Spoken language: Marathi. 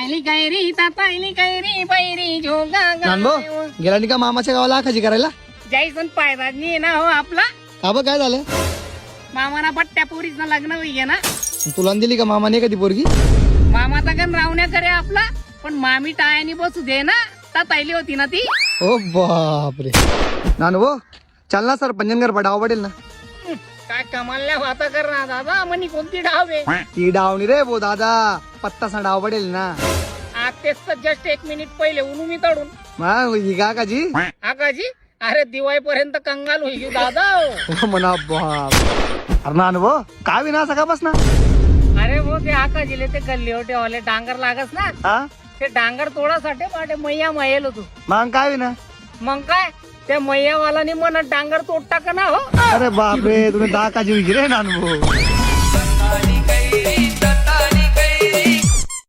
तातायली कैरी बैरी झोगा नानभो गेला नाही का मामाच्या गावाला आखाजी करायला? जायसन पायदानी ना हो आपला आबा काय झालं? मामाना पट्ट्या पोरीचं लग्न होईये ना. तुला दिली का मामाने कधी पोरगी? मामाचा गण रावण्या करे आपला, पण मामी टायानी बसू दे ना. तातायली होती ना ती. ओ बापरे. नानभो चल ना सरपंचन घर डाव पडेल ना. काय कमालल्या वाता कर ना दादा. म्हणी कोणती डाव आहे? ती डावणी रे भो दादा, पत्तासा डाव पडेल ना. तेच तर जस्ट 1 मिनिट पहिले उनू मी तडून. मग ही का काजी? आकाजी अरे दिवाळीपर्यंत कंगाल होईल दादा. म्हणा बाप. अरे नानभो काय विना सका बस ना. अरे वो ते आकाजीले ते गल्ली होते वाले डांगर लागस ना. हा ते डांगर तोडासाठी पाटे मैया मयेल होतो. मग काय विना? मग काय त्या मैयावालानी म्हणत डांगर तोडता का ना हो. अरे बापरे तुम्ही 10 काजी विचारे नानभो.